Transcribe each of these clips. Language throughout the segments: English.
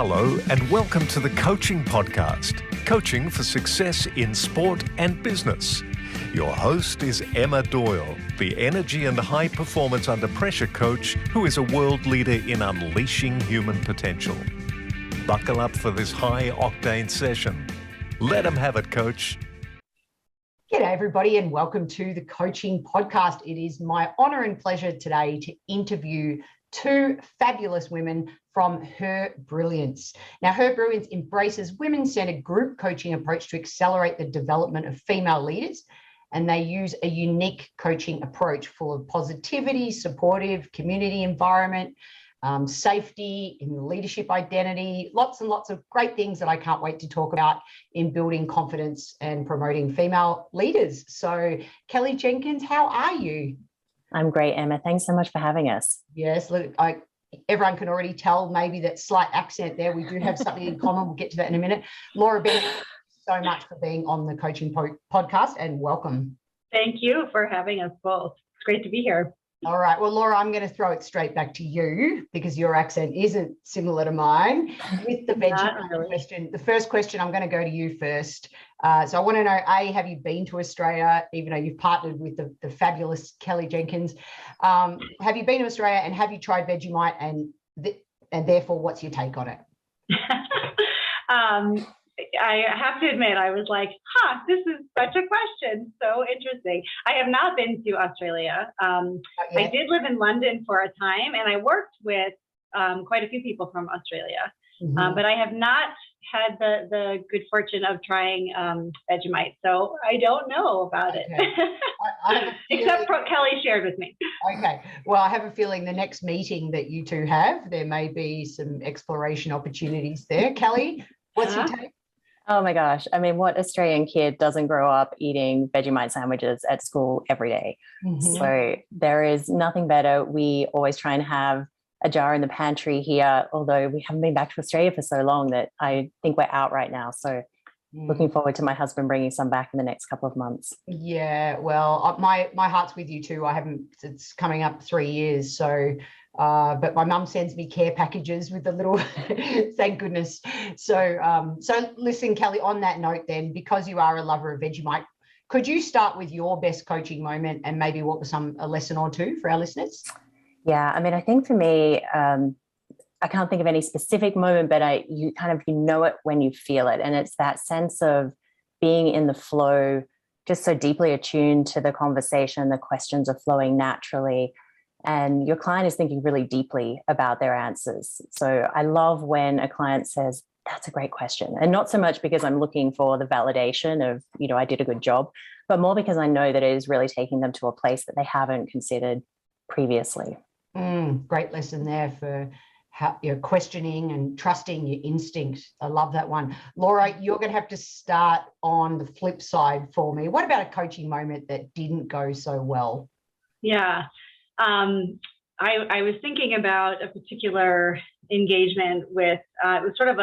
Hello and welcome to the Coaching Podcast, Coaching for Success in Sport and Business. Your host is Emma Doyle, the energy and high performance under pressure coach who is a world leader in unleashing human potential. Buckle up for this high octane session. Let them have it, coach. G'day everybody and welcome to the Coaching Podcast. It is my honor and pleasure today to interview two fabulous women from Her Brilliance. Now, Her Brilliance embraces women-centered group coaching approach to accelerate the development of female leaders, and they use a unique coaching approach full of positivity, supportive community environment, safety, in the leadership identity, lots and lots of great things that I can't wait to talk about in building confidence and promoting female leaders. So, Kellie Jenkins, how are you? I'm great, Emma. Thanks so much for having us. Yes, look, everyone can already tell maybe that slight accent there. We do have something in common. We'll get to that in a minute. Laura Bennett, thank you so much for being on the Coaching Podcast and welcome. Thank you for having us both. It's great to be here. All right. Well, Laura, I'm going to throw it straight back to you because your accent isn't similar to mine. With the Vegemite question, the first question, I'm going to go to you first. So I want to know, A, have you been to Australia, even though you've partnered with the fabulous Kellie Jenkins? Have you been to Australia and have you tried Vegemite and therefore what's your take on it? I have to admit, I was like, this is such a question. So interesting. I have not been to Australia. I did live in London for a time and I worked with quite a few people from Australia, but I have not had the good fortune of trying Vegemite. So I don't know about it, except for Kellie shared with me. Okay. Well, I have a feeling the next meeting that you two have, there may be some exploration opportunities there. Kellie, what's your take? Oh my gosh. I mean, what Australian kid doesn't grow up eating Vegemite sandwiches at school every day? So there is nothing better. We always try and have a jar in the pantry here, although we haven't been back to Australia for so long that I think we're out right now. So looking forward to my husband bringing some back in the next couple of months. Yeah, well, my heart's with you too. It's coming up 3 years. So, but my mum sends me care packages with the little, thank goodness. So listen, Kellie, on that note then, because you are a lover of Vegemite, could you start with your best coaching moment and maybe what was a lesson or two for our listeners? Yeah, I mean, I think for me, I can't think of any specific moment, but you know it when you feel it. And it's that sense of being in the flow, just so deeply attuned to the conversation, the questions are flowing naturally, and your client is thinking really deeply about their answers. So I love when a client says, that's a great question. And not so much because I'm looking for the validation of, I did a good job, but more because I know that it is really taking them to a place that they haven't considered previously. Great lesson there for how you're questioning and trusting your instinct. I love that one. Laura, you're going to have to start on the flip side for me. What about a coaching moment that didn't go so well? Yeah. I was thinking about a particular engagement with, it was sort of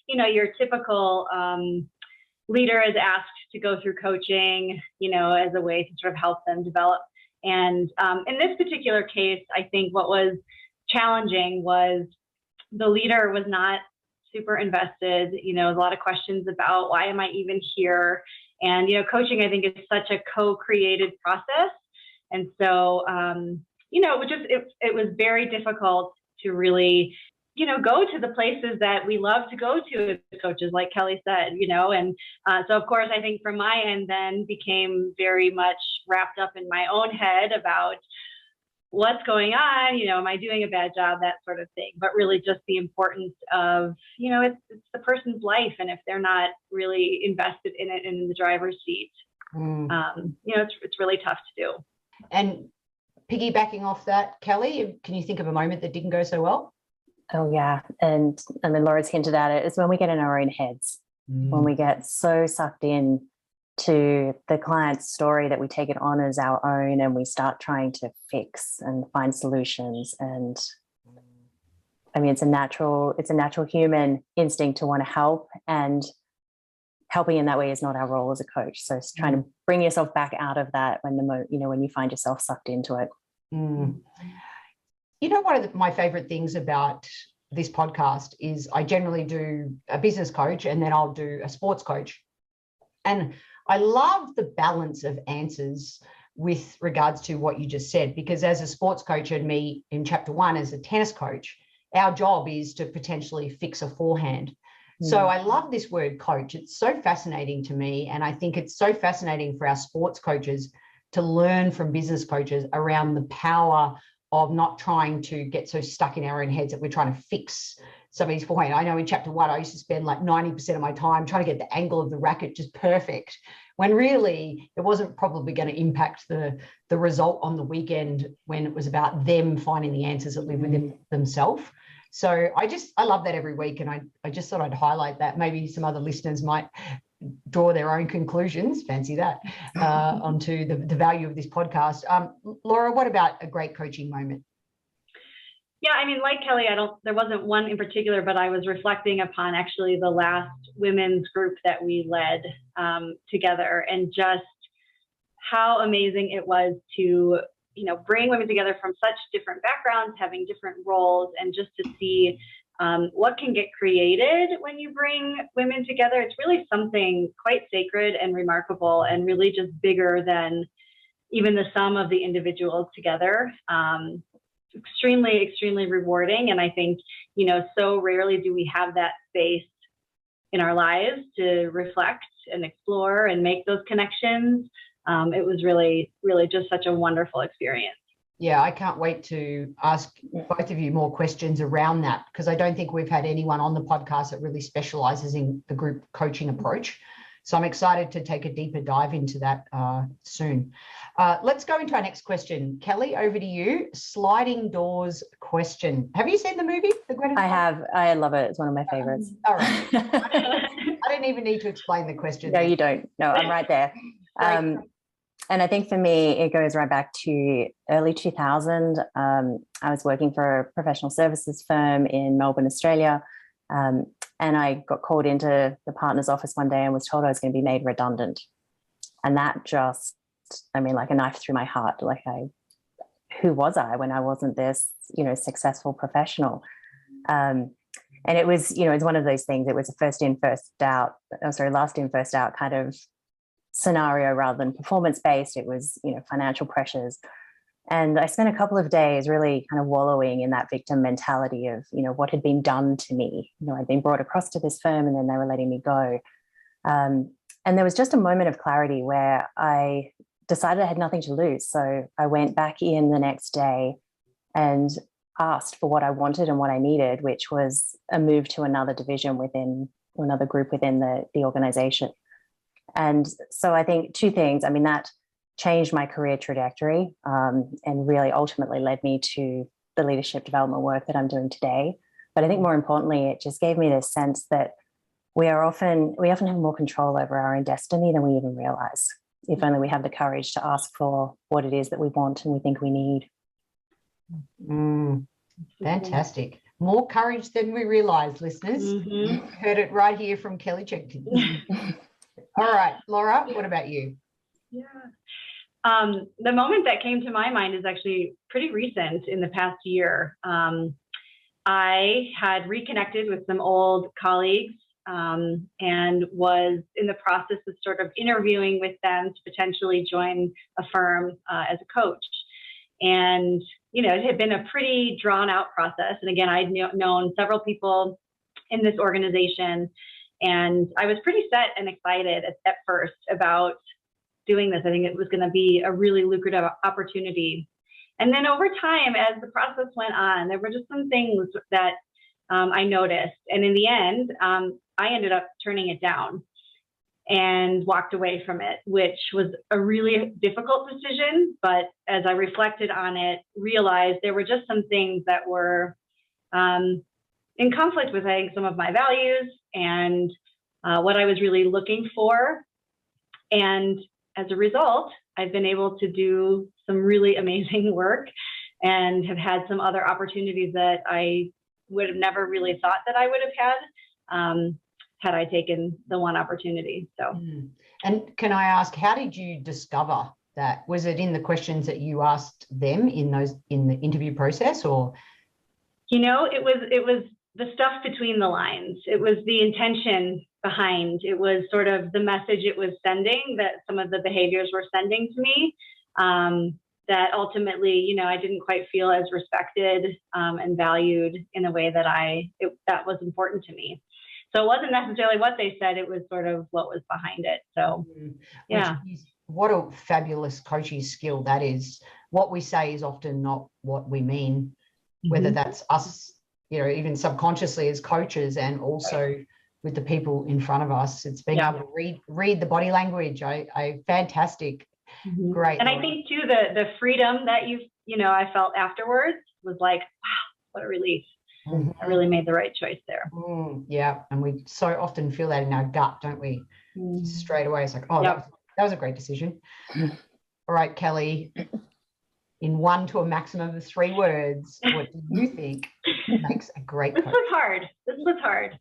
your typical leader is asked to go through coaching, as a way to sort of help them develop. And in this particular case, I think what was challenging was the leader was not super invested. A lot of questions about why am I even here? And, coaching, I think, is such a co-created process. And so, it was very difficult to really, go to the places that we love to go to as coaches, like Kellie said, and so of course, I think from my end then became very much wrapped up in my own head about what's going on, am I doing a bad job, that sort of thing, but really just the importance of, it's the person's life. And if they're not really invested in it and in the driver's seat, it's really tough to do. And piggybacking off that, Kellie, can you think of a moment that didn't go so well? Oh, yeah. And I mean, Laura's hinted at it. It's when we get in our own heads, when we get so sucked in to the client's story that we take it on as our own and we start trying to fix and find solutions. And I mean, it's a natural human instinct to want to help, and helping in that way is not our role as a coach. So it's trying to bring yourself back out of that when you find yourself sucked into it. One of my favorite things about this podcast is I generally do a business coach and then I'll do a sports coach. And I love the balance of answers with regards to what you just said, because as a sports coach and me in chapter 1 as a tennis coach, our job is to potentially fix a forehand. So I love this word coach. It's so fascinating to me. And I think it's so fascinating for our sports coaches to learn from business coaches around the power of not trying to get so stuck in our own heads that we're trying to fix somebody's forehand. I know in chapter 1, I used to spend like 90% of my time trying to get the angle of the racket just perfect, when really it wasn't probably going to impact the result on the weekend, when it was about them finding the answers that live within themselves. So I love that every week. And I just thought I'd highlight that. Maybe some other listeners might draw their own conclusions, fancy that, onto the value of this podcast. Laura, what about a great coaching moment? Yeah, I mean, like Kellie, there wasn't one in particular, but I was reflecting upon actually the last women's group that we led together, and just how amazing it was to, bring women together from such different backgrounds, having different roles, and just to see what can get created when you bring women together. It's really something quite sacred and remarkable, and really just bigger than even the sum of the individuals together. Extremely, extremely rewarding. And I think, so rarely do we have that space in our lives to reflect and explore and make those connections. It was really, really just such a wonderful experience. Yeah, I can't wait to ask both of you more questions around that, because I don't think we've had anyone on the podcast that really specializes in the group coaching approach. So I'm excited to take a deeper dive into that soon. Let's go into our next question. Kellie, over to you. Sliding doors question. Have you seen the movie? I have. I love it. It's one of my favorites. All right. I don't even need to explain the question. No, you don't. No, I'm right there. And I think for me, it goes right back to early 2000. I was working for a professional services firm in Melbourne, Australia. And I got called into the partner's office one day and was told I was going to be made redundant. And that just, like a knife through my heart. Who was I when I wasn't this, successful professional? And it was, it's one of those things. It was a last in, first out kind of scenario rather than performance-based. It was, financial pressures. And I spent a couple of days really kind of wallowing in that victim mentality of, what had been done to me. I'd been brought across to this firm and then they were letting me go. And there was just a moment of clarity where I decided I had nothing to lose. So I went back in the next day and asked for what I wanted and what I needed, which was a move to another division another group within the organization. And so I think two things. That changed my career trajectory and really ultimately led me to the leadership development work that I'm doing today. But I think more importantly, it just gave me this sense that we often have more control over our own destiny than we even realize, if only we have the courage to ask for what it is that we want and we think we need. Fantastic. More courage than we realize, listeners. Mm-hmm. Heard it right here from Kellie Jenkins. All right, Laura, what about you? Yeah. The moment that came to my mind is actually pretty recent, in the past year. I had reconnected with some old colleagues and was in the process of sort of interviewing with them to potentially join a firm as a coach. And, it had been a pretty drawn out process. And again, I'd known several people in this organization, and I was pretty set and excited at first about doing this. I think it was going to be a really lucrative opportunity. And then over time, as the process went on, there were just some things that I noticed. And in the end, I ended up turning it down and walked away from it, which was a really difficult decision. But as I reflected on it, realized there were just some things that were in conflict with, I think, some of my values and what I was really looking for. And as a result, I've been able to do some really amazing work and have had some other opportunities that I would have never really thought that I would have had I taken the one opportunity. So, and can I ask, how did you discover that? Was it in the questions that you asked them in the interview process, or? It was the stuff between the lines. It was the intention behind. It was sort of the message it was sending, that some of the behaviors were sending to me, that ultimately, I didn't quite feel as respected and valued in a way that that was important to me. So it wasn't necessarily what they said, it was sort of what was behind it. So, yeah. What a fabulous coaching skill that is. What we say is often not what we mean, whether that's us, even subconsciously as coaches, and also with the people in front of us. It's being able to read the body language. Fantastic. Great. And I think too, the freedom that I felt afterwards was like, wow, what a relief. I really made the right choice there. Yeah. And we so often feel that in our gut, don't we? Straight away. It's like, that was a great decision. All right, Kellie, in 1 to a maximum of 3 words, what do you think makes a great coach? This was hard.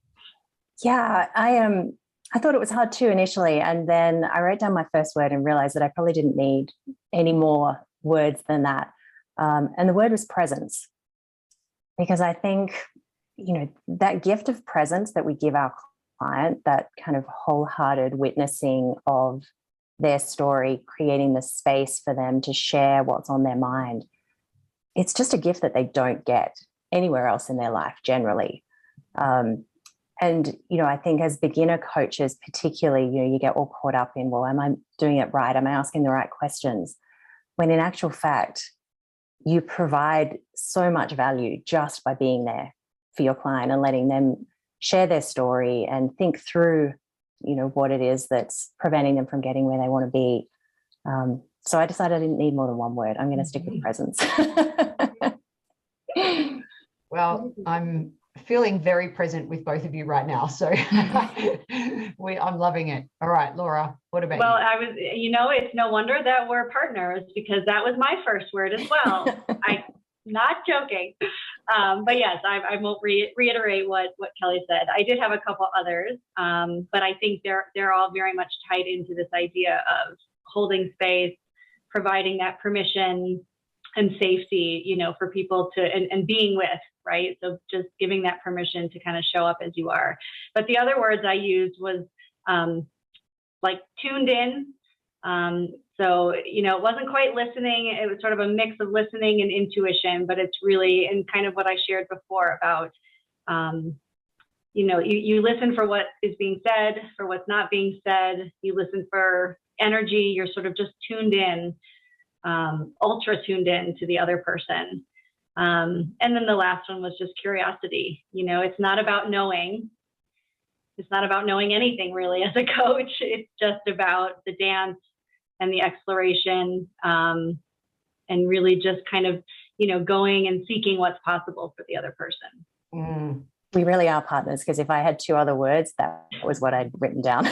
Yeah, I thought it was hard too initially. And then I wrote down my first word and realized that I probably didn't need any more words than that. And the word was presence. Because I think, that gift of presence that we give our client, that kind of wholehearted witnessing of their story, creating the space for them to share what's on their mind, it's just a gift that they don't get anywhere else in their life generally. And, I think as beginner coaches, particularly, you get all caught up in, well, am I doing it right? Am I asking the right questions? When in actual fact, you provide so much value just by being there for your client and letting them share their story and think through, what it is that's preventing them from getting where they want to be. So I decided I didn't need more than 1 word. I'm going to stick with presence. Well, I'm feeling very present with both of you right now. So I'm loving it. All right, Laura, what about you? Well, it's no wonder that we're partners, because that was my first word as well. I'm not joking. But yes, I won't reiterate what Kellie said. I did have a couple others, but I think they're all very much tied into this idea of holding space, providing that permission and safety, for people to, and being with, right? So just giving that permission to kind of show up as you are. But the other words I used was like tuned in. So, it wasn't quite listening. It was sort of a mix of listening and intuition, but it's really, and kind of what I shared before about, you listen for what is being said, for what's not being said. You listen for energy. You're sort of just tuned in, ultra tuned in to the other person. And then the last one was just curiosity. It's not about knowing. It's not about knowing anything really as a coach. It's just about the dance and the exploration, and really just kind of, going and seeking what's possible for the other person. We really are partners, because if I had 2 other words, that was what I'd written down.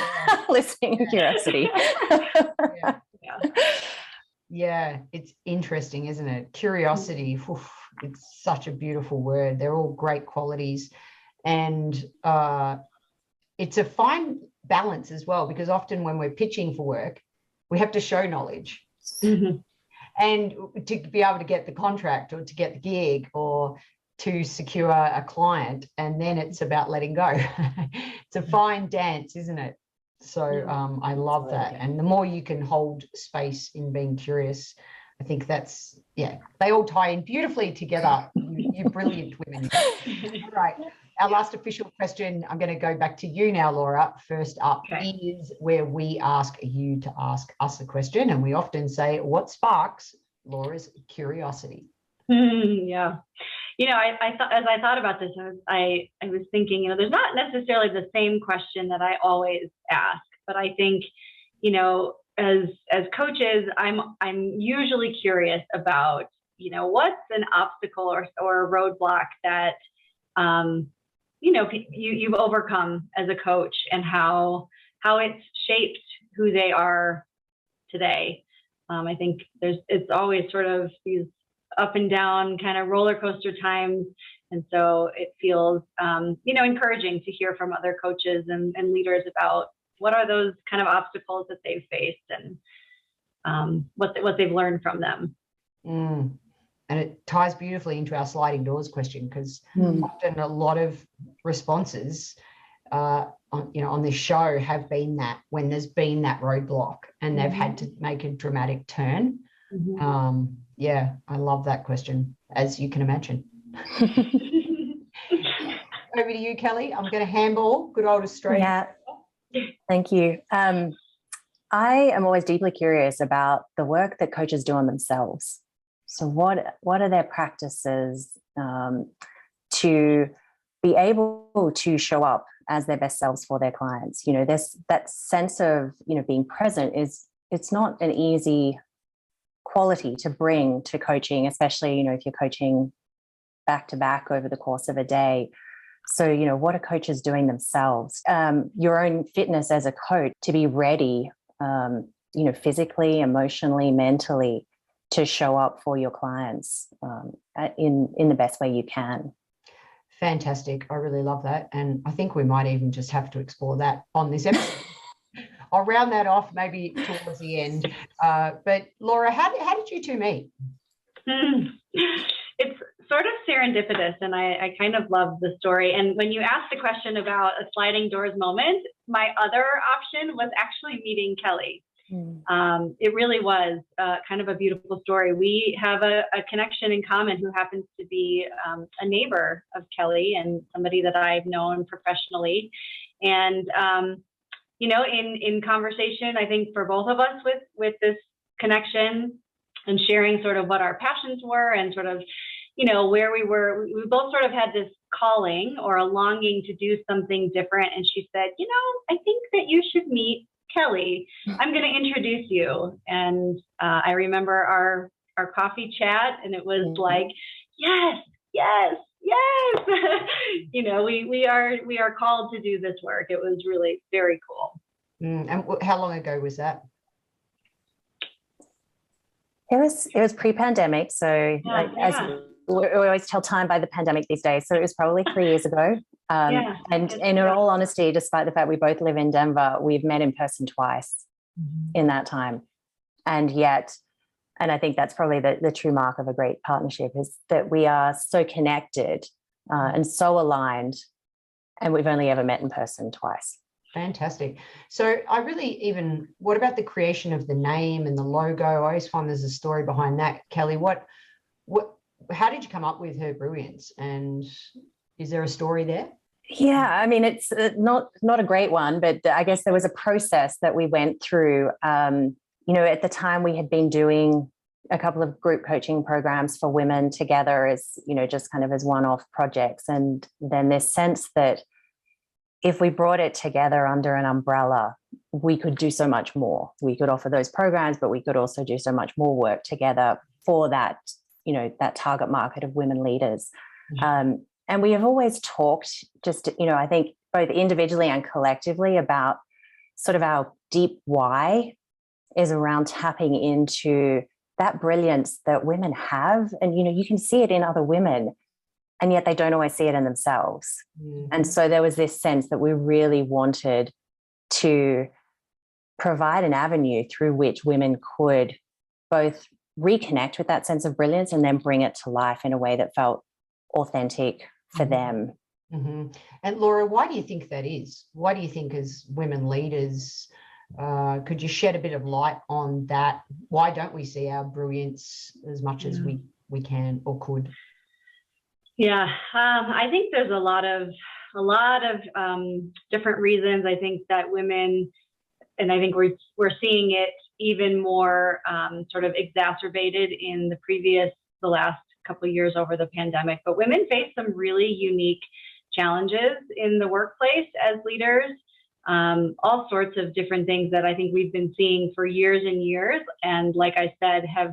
Listening and curiosity. Yeah, it's interesting, isn't it? Curiosity, it's such a beautiful word. They're all great qualities. And it's a fine balance as well, because often when we're pitching for work, we have to show knowledge. And to be able to get the contract or to get the gig or to secure a client, and then it's about letting go. It's a fine dance, isn't it? So I love that. And the more you can hold space in being curious, I think that's, they all tie in beautifully together. You brilliant women. Right. Our last official question, I'm going to go back to you now, Laura. First up is where we ask you to ask us a question. And we often say, what sparks Laura's curiosity? Yeah. I thought, as I thought about this, I was thinking, there's not necessarily the same question that I always ask, but I think, as coaches, I'm usually curious about, what's an obstacle or a roadblock that, you've overcome as a coach, and how it's shaped who they are today. I think it's always sort of these up and down kind of roller coaster times. And so it feels, encouraging to hear from other coaches and leaders about what are those kind of obstacles that they've faced, and what they've learned from them. And it ties beautifully into our sliding doors question, because often a lot of responses on this show have been that when there's been that roadblock and they've had to make a dramatic turn. Yeah, I love that question, as you can imagine. Over to you, Kellie. I'm going to handball good old Australia. Yeah, thank you. I am always deeply curious about the work that coaches do on themselves. So what are their practices to be able to show up as their best selves for their clients? That sense of, being present it's not an easy quality to bring to coaching, especially, if you're coaching back to back over the course of a day. So, what are coaches doing themselves? Your own fitness as a coach, to be ready, physically, emotionally, mentally, to show up for your clients in the best way you can. Fantastic. I really love that. And I think we might even just have to explore that on this episode. I'll round that off maybe towards the end. But Laura, how did you two meet? It's sort of serendipitous, and I kind of love the story. And when you asked the question about a sliding doors moment, my other option was actually meeting Kellie. It really was kind of a beautiful story. We have a connection in common who happens to be a neighbor of Kellie and somebody that I've known professionally. And, in conversation, I think for both of us with this connection and sharing sort of what our passions were and sort of, where we were, we both sort of had this calling or a longing to do something different. And she said, I think that you should meet Kellie. I'm going to introduce you. And I remember our coffee chat, and it was like, yes. We are called to do this work. It was really very cool. And how long ago was that? It was pre-pandemic, so as we always tell time by the pandemic these days. So it was probably 3 years ago. And in all honesty, despite the fact we both live in Denver, we've met in person twice in that time. And I think that's probably the true mark of a great partnership, is that we are so connected and so aligned, and we've only ever met in person twice. Fantastic. So what about the creation of the name and the logo? I always find there's a story behind that. Kellie, how did you come up with Her Brilliance, and is there a story there? Yeah, I mean, it's not a great one, but I guess there was a process that we went through. At the time we had been doing a couple of group coaching programs for women together as, just kind of as one-off projects. And then this sense that if we brought it together under an umbrella, we could do so much more. We could offer those programs, but we could also do so much more work together for that, that target market of women leaders. And we have always talked just, I think both individually and collectively about sort of our deep why is around tapping into that brilliance that women have. And, you can see it in other women, and yet they don't always see it in themselves. And so there was this sense that we really wanted to provide an avenue through which women could both reconnect with that sense of brilliance and then bring it to life in a way that felt authentic for them. And Laura, why do you think that is? Why do you think, as women leaders, could you shed a bit of light on that? Why don't we see our brilliance as much as we can or could? Yeah, I think there's a lot of different reasons. I think that women, and I think we're seeing it even more sort of exacerbated in the last couple of years over the pandemic. But women face some really unique challenges in the workplace as leaders. All sorts of different things that I think we've been seeing for years and years, and like I said, have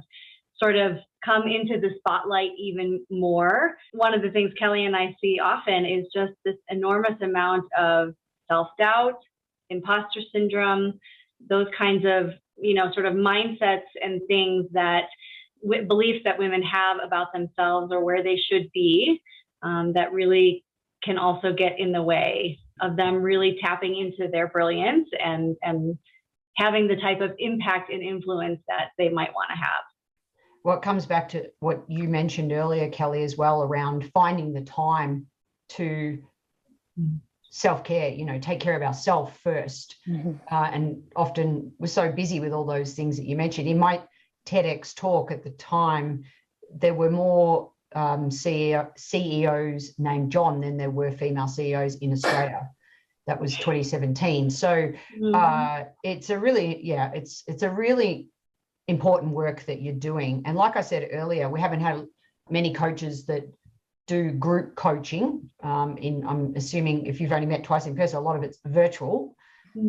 sort of come into the spotlight even more. One of the things Kellie and I see often is just this enormous amount of self-doubt, imposter syndrome, those kinds of, sort of mindsets and things that beliefs that women have about themselves or where they should be, that really can also get in the way of them really tapping into their brilliance and having the type of impact and influence that they might want to have. what comes back to what you mentioned earlier, Kellie, as well, around finding the time to self-care, take care of ourselves first. And often we're so busy with all those things that you mentioned. In my TEDx talk at the time, there were more CEOs named John than there were female CEOs in Australia. That was 2017. So it's a really important work that you're doing. And like I said earlier, we haven't had many coaches that do group coaching. I'm assuming if you've only met twice in person, a lot of it's virtual.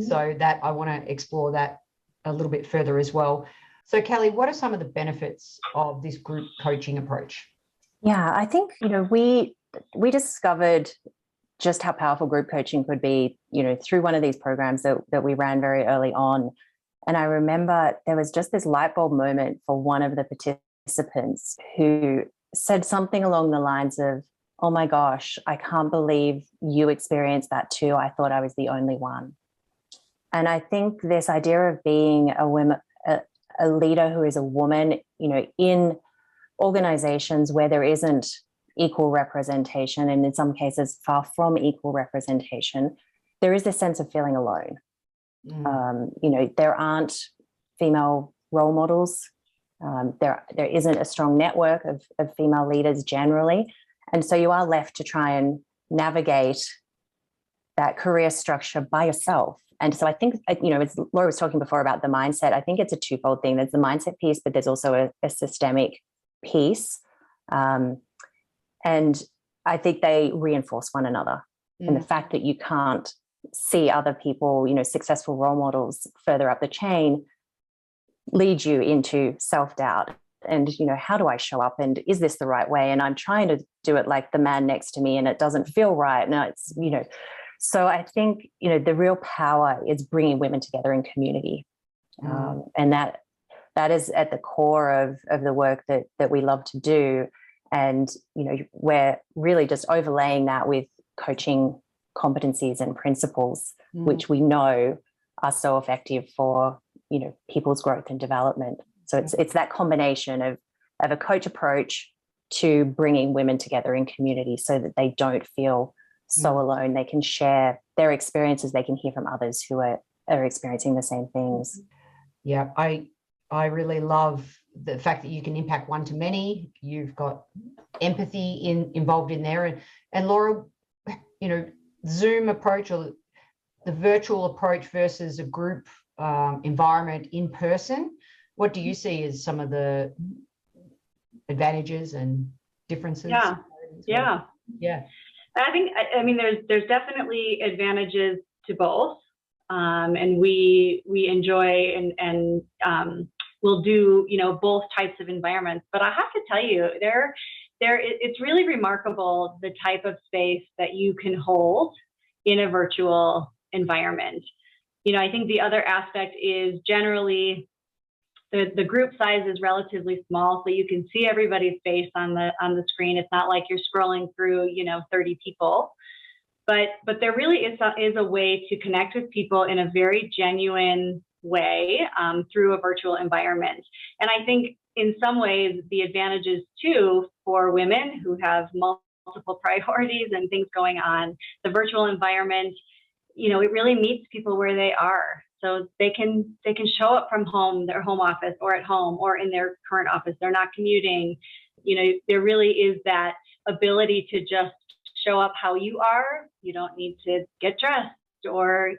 So that I want to explore that a little bit further as well. So Kellie, what are some of the benefits of this group coaching approach? Yeah, I think, we discovered just how powerful group coaching could be, through one of these programs that we ran very early on. And I remember there was just this light bulb moment for one of the participants who said something along the lines of, "Oh my gosh, I can't believe you experienced that too. I thought I was the only one." And I think this idea of being a leader who is a woman, in organizations where there isn't equal representation, and in some cases far from equal representation, there is this sense of feeling alone. There aren't female role models. There isn't a strong network of female leaders generally. And so you are left to try and navigate that career structure by yourself. And so I think, as Laura was talking before about the mindset, I think it's a twofold thing. There's the mindset piece, but there's also a systemic piece. And I think they reinforce one another. And the fact that you can't see other people, successful role models further up the chain, lead you into self-doubt. And, how do I show up? And is this the right way? And I'm trying to do it like the man next to me and it doesn't feel right. No, it's, so I think, the real power is bringing women together in community. And that is at the core of the work that we love to do. And, we're really just overlaying that with coaching competencies and principles, which we know are so effective for, people's growth and development. So it's that combination of a coach approach to bringing women together in community so that they don't feel so alone. They can share their experiences. They can hear from others who are experiencing the same things. Yeah, I really love the fact that you can impact one to many. You've got empathy involved in there. And Laura, Zoom approach or the virtual approach versus a group environment in person, what do you see as some of the advantages and differences? Yeah. I think, there's definitely advantages to both. And we enjoy and we'll do, both types of environments. But I have to tell you, it's really remarkable the type of space that you can hold in a virtual environment. I think the other aspect is generally the group size is relatively small, so you can see everybody's face on the screen. It's not like you're scrolling through, 30 people. But there really is a way to connect with people in a very genuine way through a virtual environment. And I think in some ways the advantages too for women who have multiple priorities and things going on, the virtual environment, it really meets people where they are. So they can show up from home, their home office, or at home, or in their current office. They're not commuting. There really is that ability to just show up how you are. You don't need to get dressed or,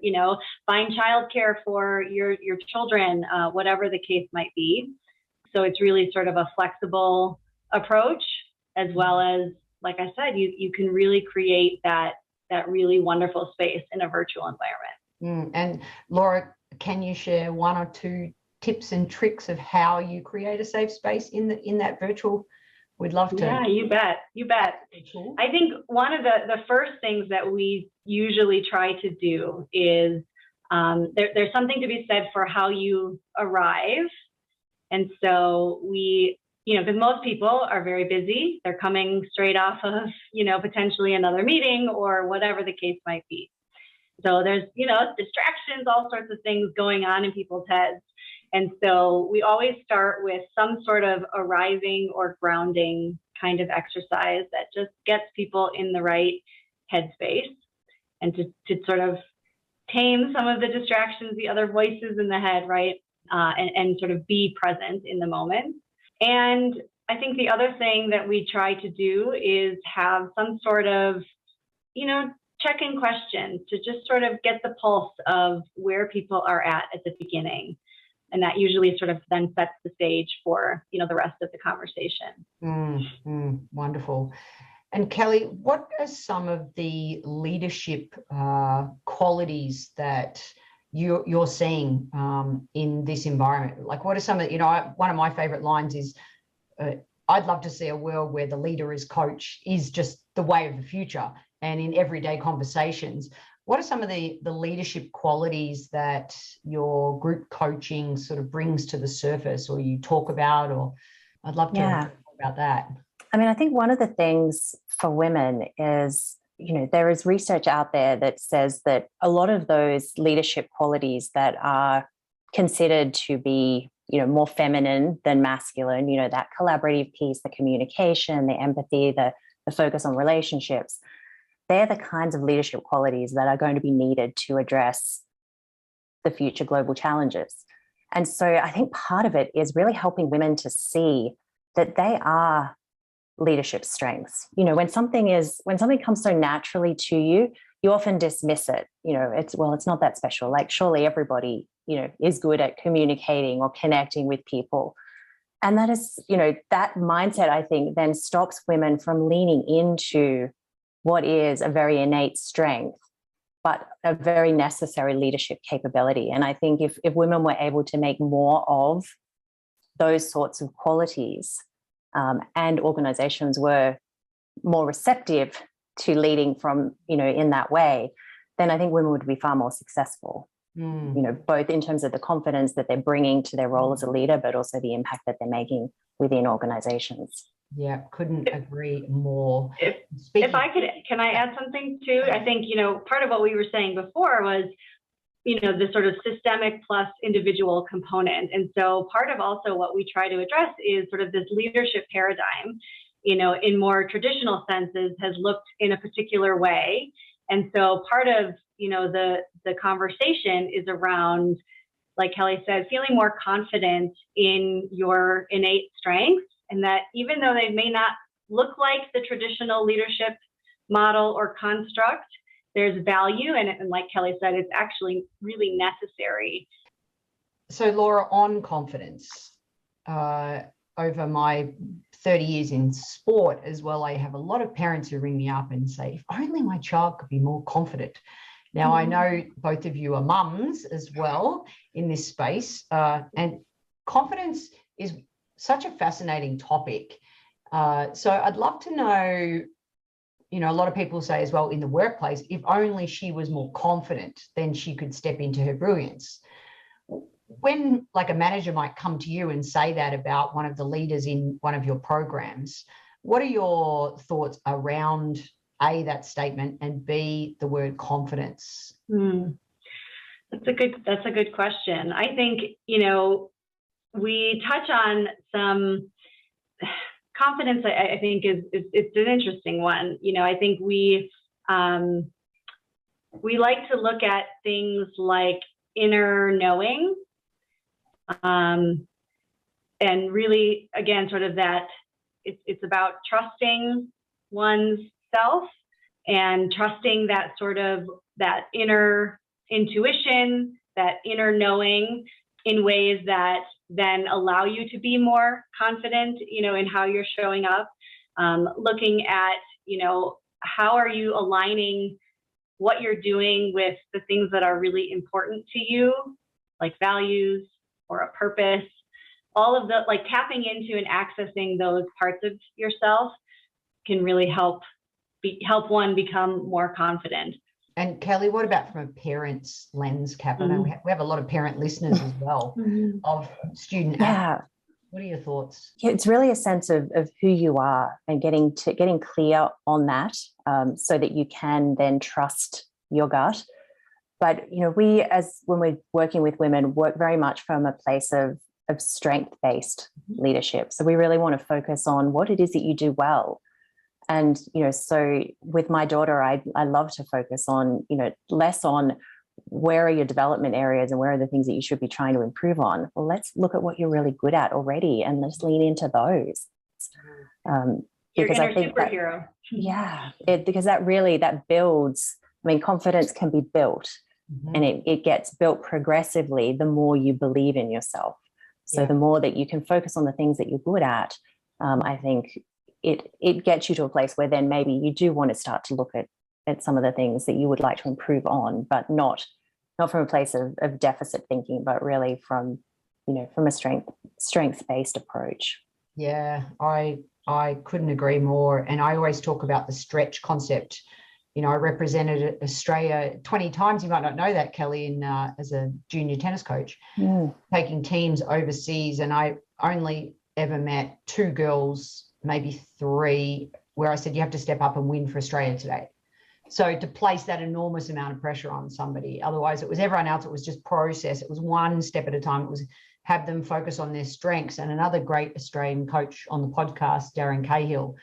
find childcare for your children, whatever the case might be. So it's really sort of a flexible approach, as well as, like I said, you can really create that really wonderful space in a virtual environment. And Laura, can you share one or two tips and tricks of how you create a safe space in that virtual? We'd love to. Yeah, you bet. Cool. I think one of the first things that we usually try to do is there's something to be said for how you arrive. And so because most people are very busy. They're coming straight off of, potentially another meeting or whatever the case might be. So there's, distractions, all sorts of things going on in people's heads. And so we always start with some sort of arriving or grounding kind of exercise that just gets people in the right headspace and to sort of tame some of the distractions, the other voices in the head, right? And sort of be present in the moment. And I think the other thing that we try to do is have some sort of, check-in question to just sort of get the pulse of where people are at the beginning. And that usually sort of then sets the stage for, the rest of the conversation. Wonderful. And Kellie, what are some of the leadership qualities that you're seeing in this environment? Like, what are some of, one of my favorite lines is, I'd love to see a world where the leader as coach is just the way of the future. And in everyday conversations, what are some of the leadership qualities that your group coaching sort of brings to the surface, or you talk about, or I'd love to talk about that. I mean, I think one of the things for women is, there is research out there that says that a lot of those leadership qualities that are considered to be, more feminine than masculine, that collaborative piece, the communication, the empathy, the focus on relationships, they're the kinds of leadership qualities that are going to be needed to address the future global challenges. And so I think part of it is really helping women to see that they are leadership strengths. When something comes so naturally to you, you often dismiss it. It's not that special. Like, surely everybody, is good at communicating or connecting with people. And that is, that mindset, I think, then stops women from leaning into what is a very innate strength, but a very necessary leadership capability. And I think if women were able to make more of those sorts of qualities, and organizations were more receptive to leading from, in that way, then I think women would be far more successful, both in terms of the confidence that they're bringing to their role as a leader, but also the impact that they're making within organizations. Yeah, couldn't agree more. If I could, can I add something too? I think, part of what we were saying before was, the sort of systemic plus individual component. And so part of also what we try to address is sort of this leadership paradigm, in more traditional senses has looked in a particular way. And so part of, the conversation is around, like Kellie said, feeling more confident in your innate strengths, and that even though they may not look like the traditional leadership model or construct, there's value, and like Kellie said, it's actually really necessary. So Laura, on confidence, over my 30 years in sport as well, I have a lot of parents who ring me up and say, if only my child could be more confident. Now, I know both of you are mums as well in this space, and confidence is such a fascinating topic. So I'd love to know, a lot of people say as well in the workplace, if only she was more confident, then she could step into her brilliance. When like a manager might come to you and say that about one of the leaders in one of your programs, what are your thoughts around A, that statement, and B, the word confidence? That's a good question. I think, we touch on some confidence. I think it's an interesting one. I think we like to look at things like inner knowing, and really, again, sort of that it's about trusting one's self and trusting that sort of that inner intuition, that inner knowing in ways that then allow you to be more confident, in how you're showing up, looking at, how are you aligning what you're doing with the things that are really important to you, like values or a purpose, all of the, like tapping into and accessing those parts of yourself can really help one become more confident. And Kellie, what about from a parent's lens, Cap? I know we have a lot of parent listeners as well of student athletes. What are your thoughts? It's really a sense of who you are and getting clear on that, so that you can then trust your gut. But, we, as when we're working with women, work very much from a place of strength-based leadership. So we really want to focus on what it is that you do well. And, so with my daughter, I love to focus on, less on where are your development areas and where are the things that you should be trying to improve on. Well, let's look at what you're really good at already and let's lean into those. Your inner superhero. Because that builds, confidence can be built, and it gets built progressively the more you believe in yourself. So the more that you can focus on the things that you're good at, I think it gets you to a place where then maybe you do want to start to look at some of the things that you would like to improve on, but not from a place of deficit thinking, but really from a strength-based approach. Yeah, I couldn't agree more. And I always talk about the stretch concept. I represented Australia 20 times. You might not know that, Kellie, as a junior tennis coach, taking teams overseas. And I only ever met 2 girls, maybe 3, where I said, you have to step up and win for Australia today. So to place that enormous amount of pressure on somebody, otherwise it was everyone else. It was just process. It was one step at a time. It was have them focus on their strengths. And another great Australian coach on the podcast, Darren Cahill,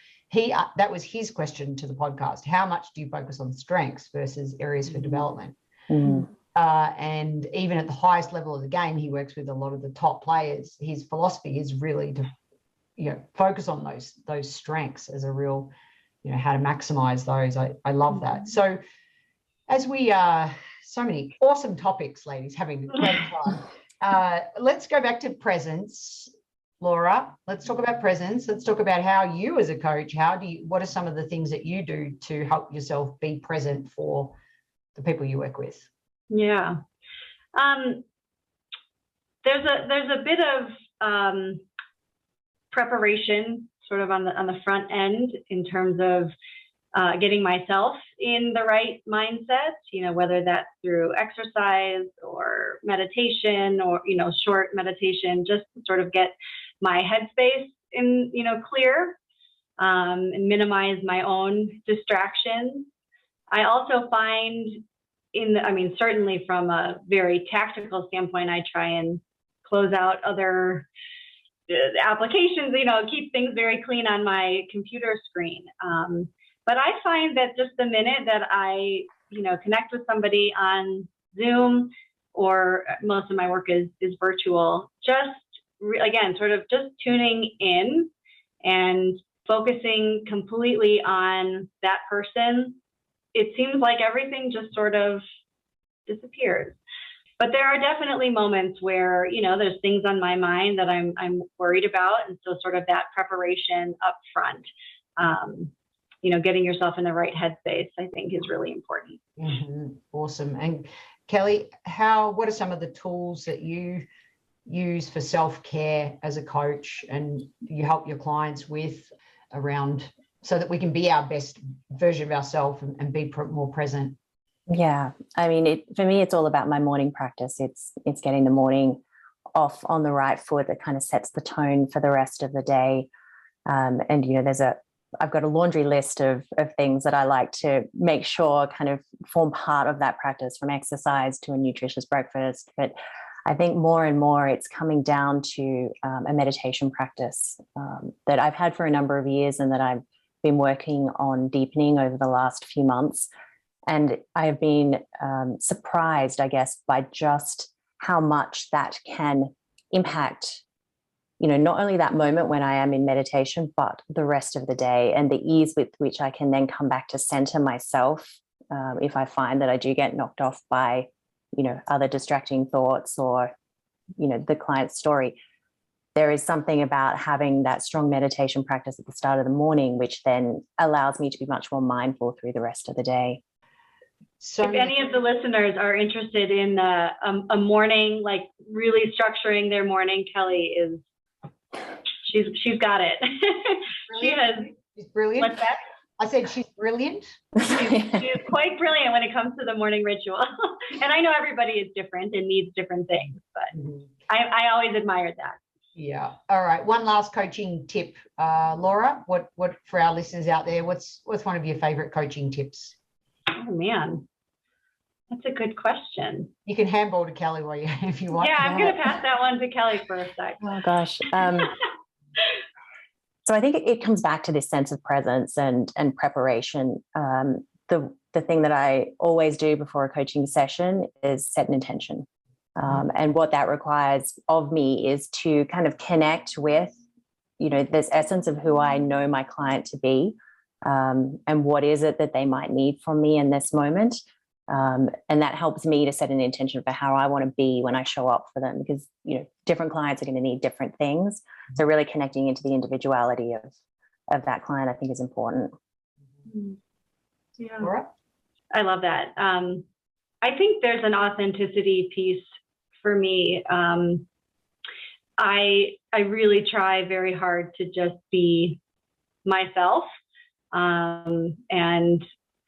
that was his question to the podcast. How much do you focus on strengths versus areas for development? And even at the highest level of the game, he works with a lot of the top players. His philosophy is really to focus on those strengths as a real, how to maximize those. I love that. So as we so many awesome topics, ladies, having a great time. Let's go back to presence. Laura, let's talk about presence. Let's talk about how you as a coach, what are some of the things that you do to help yourself be present for the people you work with? Yeah. There's a bit of preparation sort of on the front end in terms of getting myself in the right mindset, whether that's through exercise or meditation or, short meditation, just to sort of get my headspace in, clear, and minimize my own distractions. I also find certainly from a very tactical standpoint, I try and close out other applications, keep things very clean on my computer screen. But I find that just the minute that I, connect with somebody on Zoom, or most of my work is virtual, again, sort of just tuning in and focusing completely on that person, it seems like everything just sort of disappears. But there are definitely moments where, there's things on my mind that I'm worried about. And so sort of that preparation up front, getting yourself in the right headspace, I think is really important. Awesome. And Kellie, what are some of the tools that you use for self-care as a coach and you help your clients with around so that we can be our best version of ourselves and be more present? Yeah, for me, it's all about my morning practice. It's getting the morning off on the right foot that kind of sets the tone for the rest of the day. And I've got a laundry list of things that I like to make sure kind of form part of that practice, from exercise to a nutritious breakfast. But I think more and more it's coming down to a meditation practice that I've had for a number of years and that I've been working on deepening over the last few months. And I have been surprised, I guess, by just how much that can impact, not only that moment when I am in meditation, but the rest of the day, and the ease with which I can then come back to center myself if I find that I do get knocked off by, other distracting thoughts or, the client's story. There is something about having that strong meditation practice at the start of the morning, which then allows me to be much more mindful through the rest of the day. So if any of the listeners are interested in a morning, like really structuring their morning, Kellie she's got it. She's brilliant. What's that? I said she's brilliant. She's quite brilliant when it comes to the morning ritual. And I know everybody is different and needs different things, but I always admired that. Yeah. All right. One last coaching tip, Laura. What for our listeners out there? What's one of your favorite coaching tips? Oh man. That's a good question. You can handball to Kellie while if you want. Yeah, I'm going to pass that one to Kellie for a sec. Oh gosh. So I think it comes back to this sense of presence and preparation. The thing that I always do before a coaching session is set an intention. And what that requires of me is to kind of connect with, this essence of who I know my client to be, and what is it that they might need from me in this moment. And that helps me to set an intention for how I want to be when I show up for them, because, different clients are going to need different things. So really connecting into the individuality of that client, I think, is important. Yeah. Laura? I love that. I think there's an authenticity piece for me. I really try very hard to just be myself, and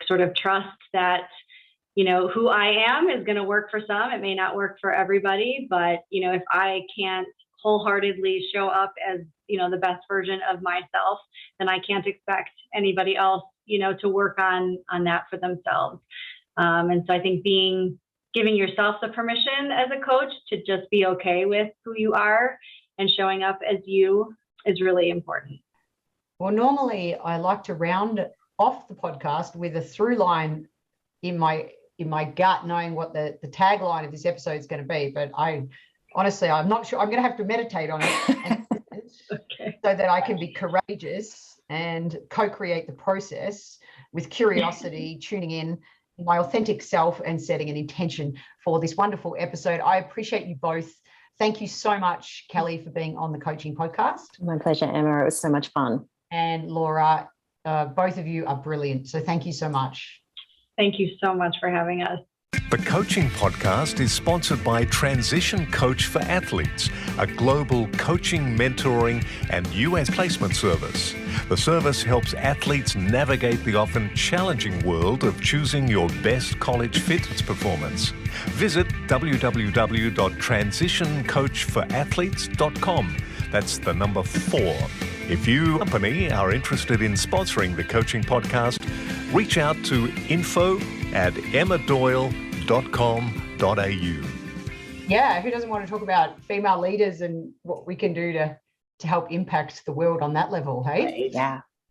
sort of trust that, who I am is going to work for some. It may not work for everybody, but, if I can't wholeheartedly show up as, the best version of myself, then I can't expect anybody else, to work on that for themselves. And so I think giving yourself the permission as a coach to just be okay with who you are and showing up as you is really important. Well, normally I like to round off the podcast with a through line in my gut, knowing what the tagline of this episode is going to be. But I'm not sure. I'm going to have to meditate on it okay. So that I can be courageous and co-create the process with curiosity, tuning in my authentic self and setting an intention for this wonderful episode. I appreciate you both. Thank you so much, Kellie, for being on the coaching podcast. My pleasure, Emma. It was so much fun. And Laura, both of you are brilliant. So thank you so much. Thank you so much for having us. The Coaching Podcast is sponsored by Transition Coach for Athletes, a global coaching, mentoring, and US placement service. The service helps athletes navigate the often challenging world of choosing your best college fitness performance. Visit www.transitioncoachforathletes.com. That's the number 4. If you, company, are interested in sponsoring the Coaching Podcast, reach out to info@emmadoyle.com.au. Yeah, who doesn't want to talk about female leaders and what we can do to help impact the world on that level, hey? Yeah.